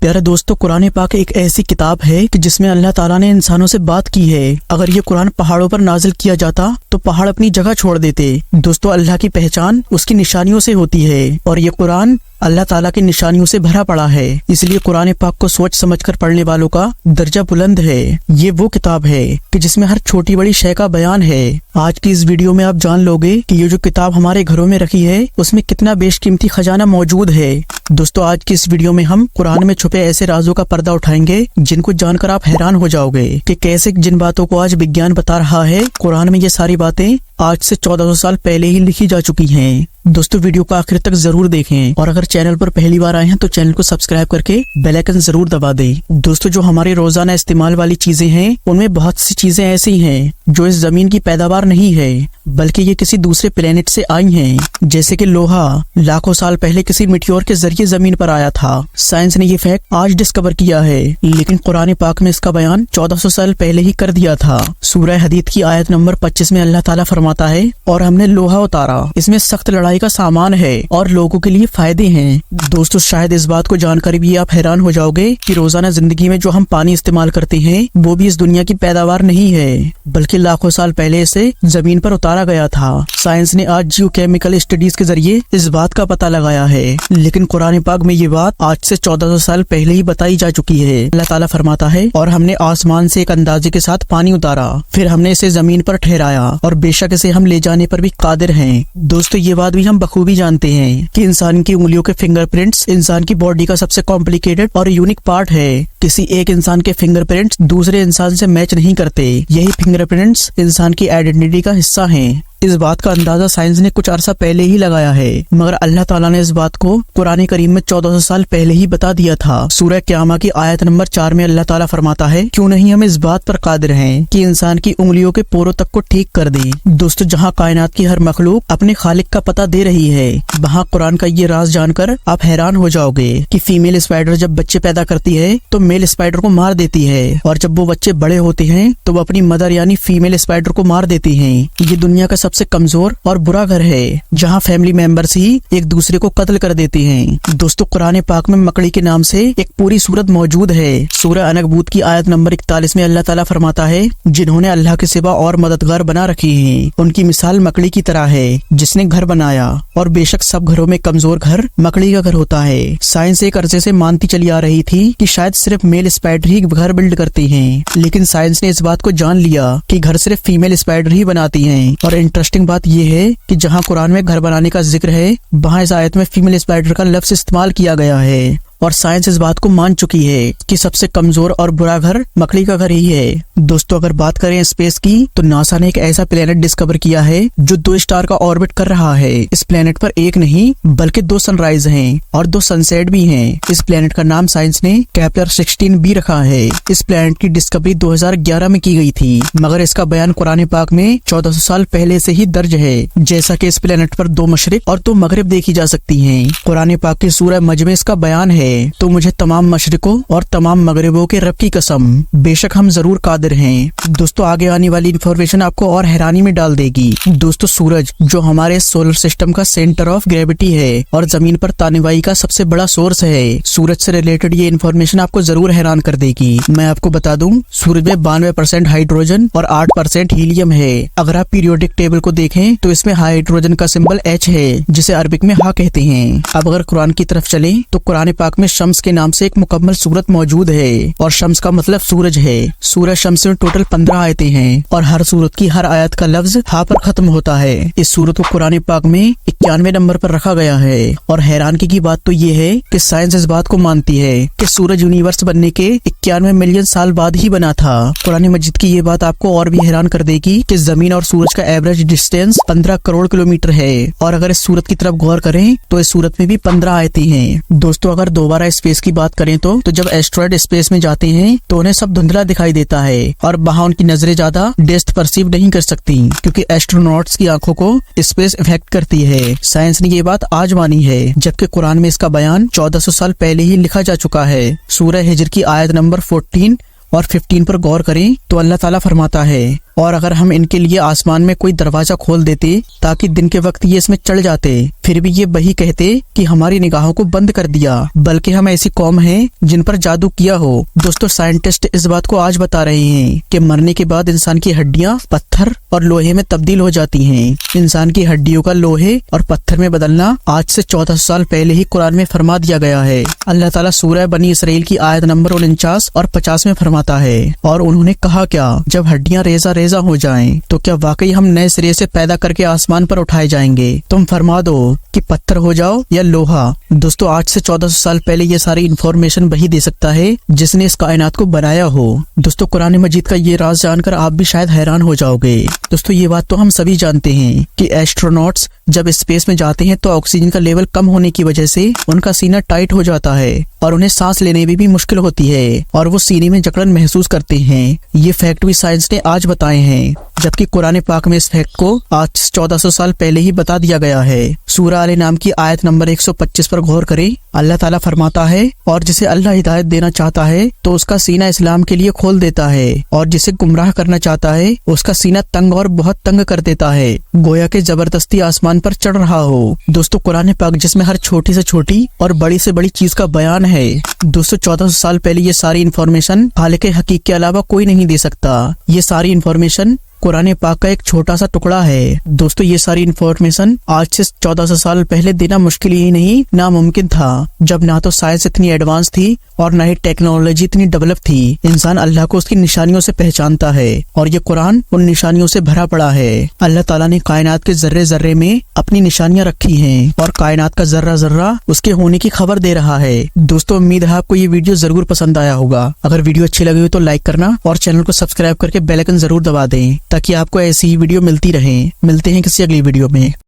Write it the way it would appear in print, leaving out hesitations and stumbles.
پیارے دوستو، قرآن پاک ایک ایسی کتاب ہے کہ جس میں اللہ تعالیٰ نے انسانوں سے بات کی ہے۔ اگر یہ قرآن پہاڑوں پر نازل کیا جاتا تو پہاڑ اپنی جگہ چھوڑ دیتے۔ دوستو، اللہ کی پہچان اس کی نشانیوں سے ہوتی ہے اور یہ قرآن اللہ تعالیٰ کی نشانیوں سے بھرا پڑا ہے، اس لیے قرآن پاک کو سوچ سمجھ کر پڑھنے والوں کا درجہ بلند ہے۔ یہ وہ کتاب ہے کہ جس میں ہر چھوٹی بڑی شے کا بیان ہے۔ آج کی اس ویڈیو میں آپ جان لو گے کہ یہ جو کتاب ہمارے گھروں میں رکھی ہے اس میں کتنا بیش قیمتی خزانہ موجود ہے۔ دوستو، آج کی اس ویڈیو میں ہم قرآن میں چھپے ایسے رازوں کا پردہ اٹھائیں گے جن کو جان کر آپ حیران ہو جاؤ گے کہ کیسے جن باتوں کو آج وگیان بتا رہا ہے، قرآن میں یہ ساری باتیں آج سے 1400 سال پہلے ہی لکھی جا چکی ہیں۔ دوستو، ویڈیو کو آخر تک ضرور دیکھیں اور اگر چینل پر پہلی بار آئے ہیں تو چینل کو سبسکرائب کر کے بیل آئیکن ضرور دبا دیں۔ دوستو، جو ہمارے روزانہ استعمال والی چیزیں ہیں ان میں بہت سی چیزیں ایسی ہیں جو اس زمین کی پیداوار نہیں ہے بلکہ یہ کسی دوسرے پلینٹ سے آئی ہیں، جیسے کہ لوہا لاکھوں سال پہلے کسی میٹیور کے ذریعے زمین پر آیا تھا۔ سائنس نے یہ فیکٹ آج ڈسکور کیا ہے، لیکن قرآن پاک میں اس کا بیان 1400 سال پہلے ہی کر دیا تھا۔ سورہ حدید کی آیت نمبر 25 میں اللہ تعالیٰ فرماتا ہے، اور ہم نے لوہا اتارا، اس میں سخت لڑائی کا سامان ہے اور لوگوں کے لیے فائدے ہیں۔ دوستو، شاید اس بات کو جان کر بھی آپ حیران ہو جاؤ گے کہ روزانہ زندگی میں جو ہم پانی استعمال کرتے ہیں وہ بھی اس دنیا کی پیداوار نہیں ہے بلکہ لاکھوں سال پہلے اسے زمین پر اتارا گیا تھا۔ سائنس نے آج جیو کیمیکل اسٹڈیز کے ذریعے اس بات کا پتہ لگایا ہے، لیکن قرآن پاک میں یہ بات آج سے 1400 سال پہلے ہی بتائی جا چکی ہے۔ اللہ تعالیٰ فرماتا ہے، اور ہم نے آسمان سے ایک اندازے کے ساتھ پانی اتارا، پھر ہم نے اسے زمین پر ٹھہرایا اور بے شک اسے ہم لے جانے پر بھی قادر ہیں۔ دوستو، یہ بات بھی ہم بخوبی جانتے ہیں کہ انسان کی انگلیوں کے فنگر پرنٹس انسان کی باڈی کا سب سے کمپلیکیٹڈ اور یونیک پارٹ ہے۔ کسی ایک انسان کے فنگر پرنٹس دوسرے انسان سے میچ نہیں کرتے، یہی فنگر پرنٹس انسان کی آئیڈینٹی کا حصہ ہیں۔ اس بات کا اندازہ سائنس نے کچھ عرصہ پہلے ہی لگایا ہے، مگر اللہ تعالیٰ نے اس بات کو قرآن کریم میں 1400 سال پہلے ہی بتا دیا تھا۔ سورہ قیامہ کی آیت نمبر 4 میں اللہ تعالیٰ فرماتا ہے، کیوں نہیں ہم اس بات پر قادر ہیں کہ انسان کی انگلیوں کے پوروں تک کو ٹھیک کر دیں۔ دوستو، جہاں کائنات کی ہر مخلوق اپنے خالق کا پتہ دے رہی ہے، وہاں قرآن کا یہ راز جان کر آپ حیران ہو جاؤ گے کہ فیمیل اسپائڈر جب بچے پیدا کرتی ہے تو میل اسپائڈر کو مار دیتی ہے، اور جب وہ بچے بڑے ہوتے ہیں تو وہ اپنی مدر یعنی فیمیل اسپائڈر کو مار دیتی ہیں۔ یہ دنیا کا سب سے کمزور اور برا گھر ہے جہاں فیملی ممبرز ہی ایک دوسرے کو قتل کر دیتے ہیں۔ دوستو، قرآن پاک میں مکڑی کے نام سے ایک پوری سورت موجود ہے۔ سورہ عنکبوت کی آیت نمبر 41 میں اللہ تعالیٰ فرماتا ہے، جنہوں نے اللہ کے سوا اور مددگار بنا رکھے ہیں ان کی مثال مکڑی کی طرح ہے جس نے گھر بنایا، اور بے شک سب گھروں میں کمزور گھر مکڑی کا گھر ہوتا ہے۔ سائنس ایک عرصے سے مانتی چلی آ رہی تھی کہ شاید صرف میل اسپائڈر ہی گھر بلڈ کرتے ہیں، لیکن سائنس نے اس بات کو جان لیا کہ گھر صرف فیمیل اسپائڈر ہی بناتی ہیں۔ اور انٹرسٹنگ بات یہ ہے کہ جہاں قرآن میں گھر بنانے کا ذکر ہے وہاں اس آیت میں فیمیل اسپائڈر کا لفظ استعمال کیا گیا ہے، اور سائنس اس بات کو مان چکی ہے کہ سب سے کمزور اور برا گھر مکڑی کا گھر ہی ہے۔ دوستو، اگر بات کریں اسپیس کی تو ناسا نے ایک ایسا پلینٹ ڈسکور کیا ہے جو 2 اسٹار کا آربٹ کر رہا ہے۔ اس پلینٹ پر ایک نہیں بلکہ 2 سن رائز ہیں اور 2 سن سیٹ بھی ہیں۔ اس پلینٹ کا نام سائنس نے کیپلر 16b رکھا ہے۔ اس پلینٹ کی ڈسکوری 2011 میں کی گئی تھی، مگر اس کا بیان قرآن پاک میں 1400 سال پہلے سے ہی درج ہے، جیسا کہ اس پلینٹ پر 2 مشرق اور 2 مغرب دیکھی جا سکتی ہیں۔ قرآن پاک کی سورہ مج میں اس کا بیان ہے، تو مجھے تمام مشرقوں اور تمام مغربوں کے رب کی قسم، بے شک ہم ضرور قادر ہیں۔ دوستو، آگے آنے والی انفارمیشن آپ کو اور حیرانی میں ڈال دے گی۔ دوستو، سورج جو ہمارے سولر سسٹم کا سینٹر آف گریویٹی ہے اور زمین پر تانوائی کا سب سے بڑا سورس ہے، سورج سے ریلیٹڈ یہ انفارمیشن آپ کو ضرور حیران کر دے گی۔ میں آپ کو بتا دوں، سورج میں 92% ہائیڈروجن اور 8% ہیلیم ہے۔ اگر آپ پیریوڈک ٹیبل کو دیکھیں تو اس میں ہائیڈروجن کا سمبل H ہے جسے عربک میں ہا کہتے ہیں۔ اب اگر قرآن کی طرف چلیں تو قرآن پاک میں شمس کے نام سے ایک مکمل سورت موجود ہے، اور شمس کا مطلب سورج ہے۔ سورہ شمس میں ٹوٹل 15 آیتیں ہیں اور ہر سورت کی ہر آیت کا لفظ ہا پر ختم ہوتا ہے۔ اس سورت کو قرآن پاک میں 91 نمبر پر رکھا گیا ہے، اور حیرانگی کی بات تو یہ ہے کہ سائنس اس بات کو مانتی ہے کہ سورج یونیورس بننے کے 91 ملین سال بعد ہی بنا تھا۔ قرآن مجید کی یہ بات آپ کو اور بھی حیران کر دے گی کہ زمین اور سورج کا ایوریج ڈسٹینس 15 کروڑ کلومیٹر ہے، اور اگر اس سورت کی طرف غور کریں تو اس سورت میں بھی 15 آیتیں ہیں۔ دوستو، اگر دوبارہ اسپیس کی بات کریں تو جب ایسٹرائڈ اسپیس میں جاتے ہیں تو انہیں سب دھندلا دکھائی دیتا ہے اور وہاں ان کی نظریں زیادہ ڈیپتھ پرسیو نہیں کر سکتی کیونکہ ایسٹروناٹس کی آنکھوں کو اسپیس افیکٹ کرتی ہے۔ سائنس نے یہ بات آج مانی ہے، جبکہ قرآن میں اس کا بیان 1400 سال پہلے ہی لکھا جا چکا ہے۔ سورہ ہجر کی آیت نمبر 14 اور 15 پر غور کریں تو اللہ تعالیٰ فرماتا ہے، اور اگر ہم ان کے لیے آسمان میں کوئی دروازہ کھول دیتے تاکہ دن کے وقت یہ اس میں چڑھ جاتے، پھر بھی یہ وہی کہتے کہ ہماری نگاہوں کو بند کر دیا، بلکہ ہم ایسی قوم ہیں جن پر جادو کیا ہو۔ دوستو سائنٹسٹ اس بات کو آج بتا رہے ہیں کہ مرنے کے بعد انسان کی ہڈیاں پتھر اور لوہے میں تبدیل ہو جاتی ہیں۔ انسان کی ہڈیوں کا لوہے اور پتھر میں بدلنا آج سے 1400 سال پہلے ہی قرآن میں فرما دیا گیا ہے۔ اللہ تعالیٰ سورہ بنی اسرائیل کی آیت نمبر 49 اور 50 میں فرماتا ہے، اور انہوں نے کہا کیا جب ہڈیاں ریزہ ریزہ ہو جائیں تو کیا واقعی ہم نئے سرے سے پیدا کر کے آسمان پر اٹھائے جائیں گے؟ تم فرما دو کہ پتھر ہو جاؤ یا لوہا۔ دوستو آج سے 1400 سال پہلے یہ ساری انفارمیشن وہی دے سکتا ہے جس نے اس کائنات کو بنایا ہو۔ دوستو قرآن مجید کا یہ راز جان کر آپ بھی شاید حیران ہو جاؤ گے۔ دوستو یہ بات تو ہم سبھی جانتے ہیں کہ ایسٹروناٹس جب اسپیس میں جاتے ہیں تو آکسیجن کا لیول کم ہونے کی وجہ سے ان کا سینہ ٹائٹ ہو جاتا ہے اور انہیں سانس لینے میں بھی مشکل ہوتی ہے اور وہ سینے میں جکڑن محسوس کرتے ہیں۔ یہ فیکٹ بھی سائنس نے آج بتائے ہیں، جبکہ قرآن پاک میں اس فیکٹ کو آج 1400 سال پہلے ہی بتا دیا گیا ہے۔ سورہ ال نام کی آیت نمبر 125 پر غور کریں۔ اللہ تعالیٰ فرماتا ہے، اور جسے اللہ ہدایت دینا چاہتا ہے تو اس کا سینہ اسلام کے لیے کھول دیتا ہے، اور جسے گمراہ کرنا چاہتا ہے اس کا سینہ تنگ اور بہت تنگ کر دیتا ہے، گویا کہ زبردستی آسمان پر چڑھ رہا ہو۔ دوستو قرآن پاک جس میں ہر چھوٹی سے چھوٹی اور بڑی سے بڑی چیز کا بیان ہے۔ دوستو 1400 سال پہلے یہ ساری انفارمیشن خالق حقیق کے علاوہ کوئی نہیں دے سکتا۔ یہ ساری انفارمیشن قرآن پاک کا ایک چھوٹا سا ٹکڑا ہے۔ دوستو یہ ساری انفارمیشن آج سے 1400 سال پہلے دینا مشکل ہی نہیں، ناممکن تھا، جب نہ تو سائنس اتنی ایڈوانس تھی اور نہ ہی ٹیکنالوجی اتنی ڈیولپ تھی۔ انسان اللہ کو اس کی نشانیوں سے پہچانتا ہے اور یہ قرآن ان نشانیوں سے بھرا پڑا ہے۔ اللہ تعالیٰ نے کائنات کے ذرے ذرے میں اپنی نشانیاں رکھی ہیں اور کائنات کا ذرہ ذرہ اس کے ہونے کی خبر دے رہا ہے۔ دوستو امید ہے آپ کو یہ ویڈیو ضرور پسند آیا ہوگا۔ اگر ویڈیو اچھی لگی ہو تو لائک کرنا اور چینل کو سبسکرائب کر کے بیل آئیکن ضرور دبا دیں تاکہ آپ کو ایسی ہی ویڈیو ملتی رہیں۔ ملتے ہیں کسی اگلی ویڈیو میں۔